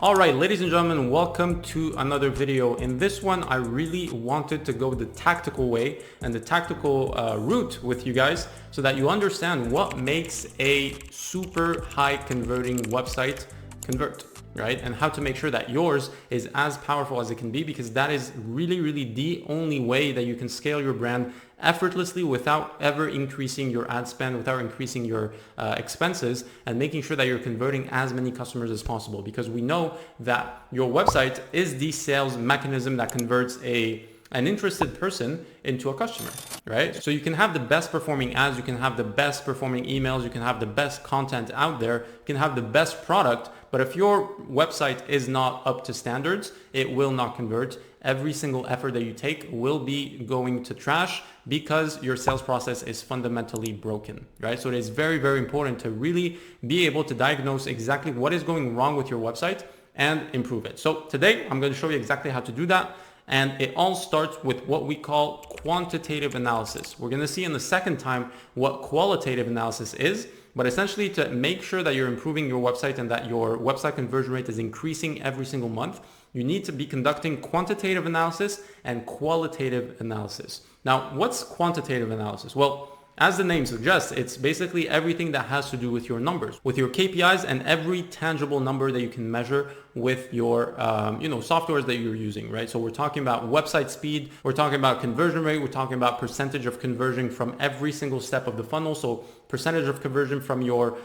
All right, ladies and gentlemen, welcome to another video. In this one, I really wanted to go the tactical way and the tactical route with you guys so that you understand what makes a super high converting website convert, right? And how to make sure that yours is as powerful as it can be, because that is really the only way that you can scale your brand effortlessly without ever increasing your ad spend, without increasing your expenses, and making sure that you're converting as many customers as possible. Because we know that your website is the sales mechanism that converts an interested person into a customer, right? So you can have the best performing ads, you can have the best performing emails, you can have the best content out there, you can have the best product, but if your website is not up to standards, it will not convert. Every single effort that you take will be going to trash because your sales process is fundamentally broken, right? So it is very important to really be able to diagnose exactly what is going wrong with your website and improve it. So today I'm going to show you exactly how to do that. And it all starts with what we call quantitative analysis. We're going to see in the second time what qualitative analysis is, but essentially to make sure that you're improving your website and that your website conversion rate is increasing every single month, you need to be conducting quantitative analysis and qualitative analysis. Now, what's quantitative analysis? Well, as the name suggests, it's basically everything that has to do with your numbers, with your KPIs and every tangible number that you can measure with your softwares that you're using, right? So we're talking about website speed, we're talking about conversion rate, we're talking about percentage of conversion from every single step of the funnel. So percentage of conversion from your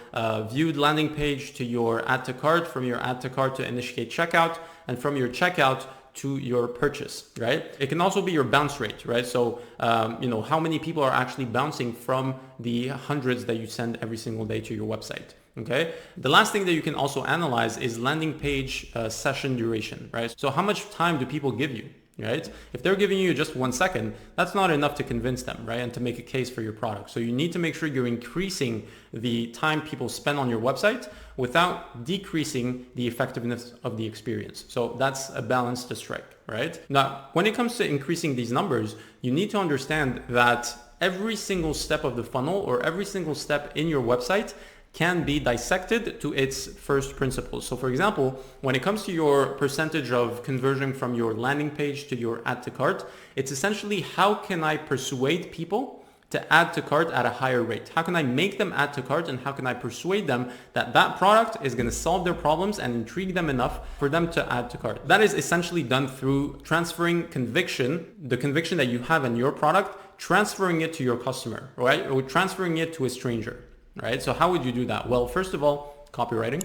viewed landing page to your add to cart, from your add to cart to initiate checkout, and from your checkout to your purchase, right? It can also be your bounce rate, right? So, how many people are actually bouncing from the hundreds that you send every single day to your website, okay? The last thing that you can also analyze is landing page session duration, right? So how much time do people give you, right? If they're giving you just 1 second, that's not enough to convince them, right? And to make a case for your product. So you need to make sure you're increasing the time people spend on your website without decreasing the effectiveness of the experience. So that's a balance to strike, right? Now, when it comes to increasing these numbers, you need to understand that every single step of the funnel or every single step in your website can be dissected to its first principles. So for example, when it comes to your percentage of conversion from your landing page to your add to cart, it's essentially how can I persuade people to add to cart at a higher rate? How can I make them add to cart, and how can I persuade them that that product is going to solve their problems and intrigue them enough for them to add to cart? That is essentially done through transferring conviction, the conviction that you have in your product, transferring it to your customer, right? Or transferring it to a stranger, right? So how would you do that? Well, first of all, copywriting,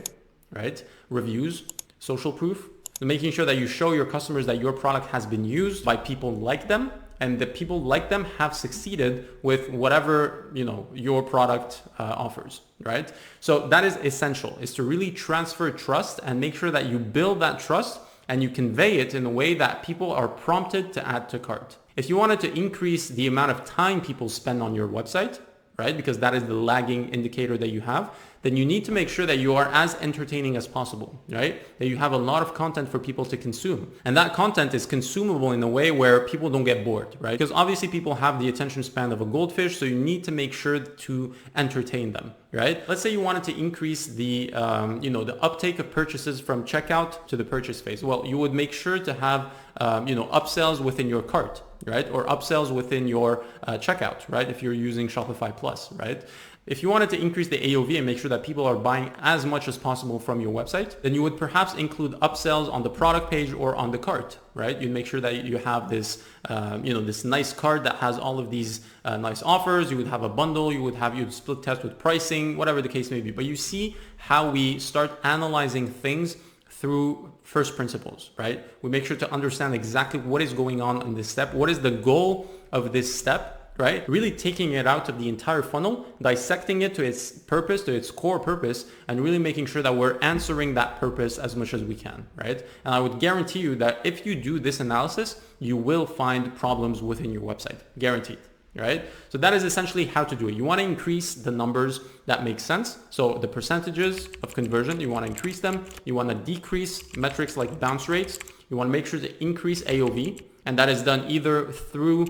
right? Reviews, social proof, making sure that you show your customers that your product has been used by people like them, and the people like them have succeeded with whatever, your product offers, right? So that is essential, is to really transfer trust and make sure that you build that trust and you convey it in a way that people are prompted to add to cart. If you wanted to increase the amount of time people spend on your website, right, because that is the lagging indicator that you have, then you need to make sure that you are as entertaining as possible, right? That you have a lot of content for people to consume. And that content is consumable in a way where people don't get bored, right? Because obviously people have the attention span of a goldfish, so you need to make sure to entertain them, right? Let's say you wanted to increase the uptake of purchases from checkout to the purchase phase. Well, you would make sure to have, upsells within your cart, right? Or upsells within your checkout, right? If you're using Shopify Plus, right? If you wanted to increase the AOV and make sure that people are buying as much as possible from your website, then you would perhaps include upsells on the product page or on the cart, right? You'd make sure that you have this, this nice cart that has all of these nice offers. You would have a bundle. You'd split test with pricing, whatever the case may be. But you see how we start analyzing things through first principles, right? We make sure to understand exactly what is going on in this step. What is the goal of this step? Right? Really taking it out of the entire funnel, dissecting it to its purpose, to its core purpose, and really making sure that we're answering that purpose as much as we can, right? And I would guarantee you that if you do this analysis, you will find problems within your website, guaranteed, right? So that is essentially how to do it. You want to increase the numbers that make sense. So the percentages of conversion, you want to increase them. You want to decrease metrics like bounce rates. You want to make sure to increase AOV. And that is done either through,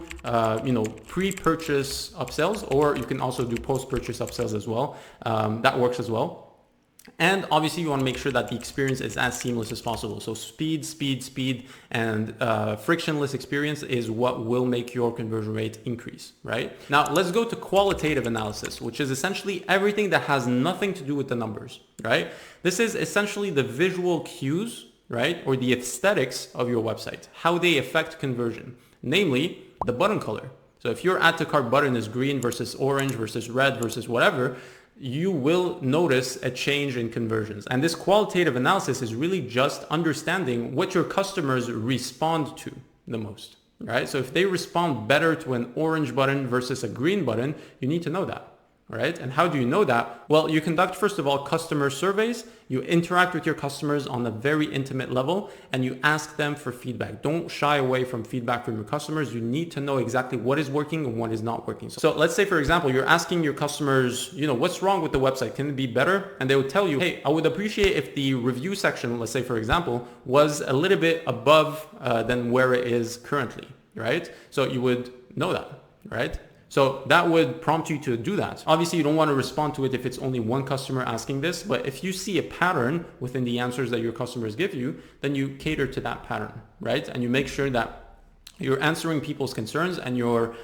pre-purchase upsells, or you can also do post-purchase upsells as well. That works as well. And obviously you want to make sure that the experience is as seamless as possible. So speed, and frictionless experience is what will make your conversion rate increase, right? Now let's go to qualitative analysis, which is essentially everything that has nothing to do with the numbers, right? This is essentially the visual cues, right? Or the aesthetics of your website, how they affect conversion, namely the button color. So if your add to cart button is green versus orange versus red versus whatever, you will notice a change in conversions. And this qualitative analysis is really just understanding what your customers respond to the most, right? So if they respond better to an orange button versus a green button, you need to know that. Right? And how do you know that? Well, you conduct, first of all, customer surveys. You interact with your customers on a very intimate level and you ask them for feedback. Don't shy away from feedback from your customers. You need to know exactly what is working and what is not working. So let's say, for example, you're asking your customers, what's wrong with the website? Can it be better? And they would tell you, hey, I would appreciate if the review section, let's say, for example, was a little bit above than where it is currently, right? So you would know that, right? So that would prompt you to do that. Obviously, you don't want to respond to it if it's only one customer asking this, but if you see a pattern within the answers that your customers give you, then you cater to that pattern, right? And you make sure that you're answering people's concerns and you're,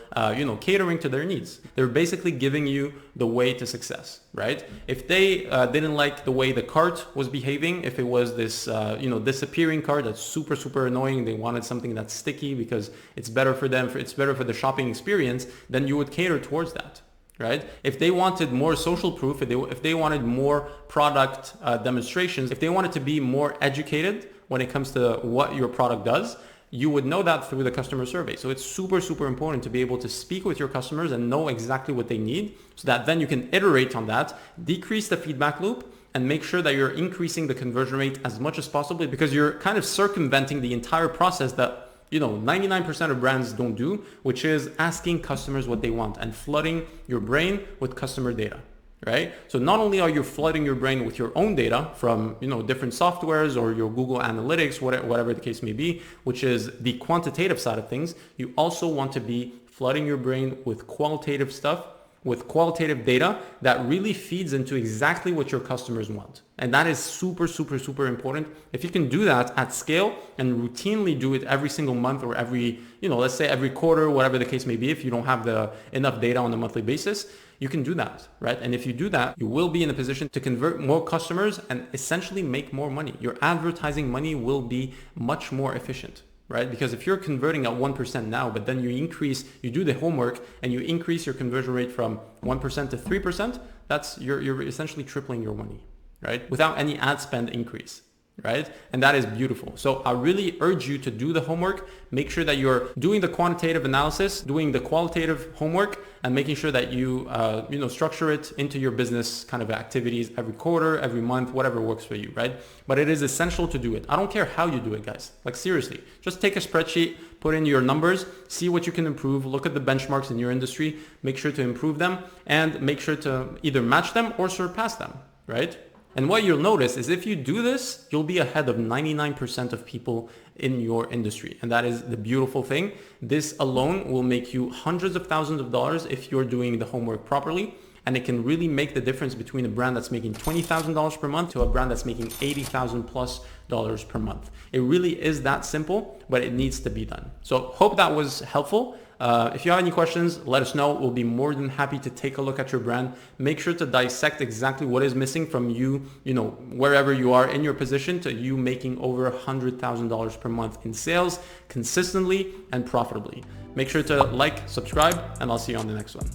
catering to their needs. They're basically giving you the way to success, right? If they didn't like the way the cart was behaving, if it was this, disappearing cart that's super, super annoying, they wanted something that's sticky because it's better for them, it's better for the shopping experience, then you would cater towards that, right? If they wanted more social proof, if they wanted more product demonstrations, if they wanted to be more educated when it comes to what your product does, you would know that through the customer survey. So it's super, super important to be able to speak with your customers and know exactly what they need so that then you can iterate on that, decrease the feedback loop, and make sure that you're increasing the conversion rate as much as possible because you're kind of circumventing the entire process that 99% of brands don't do, which is asking customers what they want and flooding your brain with customer data. Right? So not only are you flooding your brain with your own data from, different softwares or your Google Analytics, whatever the case may be, which is the quantitative side of things, you also want to be flooding your brain with qualitative stuff, with qualitative data that really feeds into exactly what your customers want. And that is super, super, super important. If you can do that at scale and routinely do it every single month or every, let's say every quarter, whatever the case may be, if you don't have enough data on a monthly basis, you can do that, right? And if you do that, you will be in a position to convert more customers and essentially make more money. Your advertising money will be much more efficient, right? Because if you're converting at 1% now, but then you do the homework and you increase your conversion rate from 1% to 3%, you're essentially tripling your money, right? Without any ad spend increase. Right? And that is beautiful. So I really urge you to do the homework. Make sure that you're doing the quantitative analysis, doing the qualitative homework, and making sure that you, structure it into your business kind of activities every quarter, every month, whatever works for you, right? But it is essential to do it. I don't care how you do it, guys. Like seriously, just take a spreadsheet, put in your numbers, see what you can improve, look at the benchmarks in your industry, make sure to improve them, and make sure to either match them or surpass them, right? And what you'll notice is if you do this, you'll be ahead of 99% of people in your industry. And that is the beautiful thing. This alone will make you hundreds of thousands of dollars if you're doing the homework properly. And it can really make the difference between a brand that's making $20,000 per month to a brand that's making $80,000 plus per month. It really is that simple, but it needs to be done. So hope that was helpful. If you have any questions, let us know. We'll be more than happy to take a look at your brand. Make sure to dissect exactly what is missing from you, wherever you are in your position to you making over $100,000 per month in sales consistently and profitably. Make sure to like, subscribe, and I'll see you on the next one.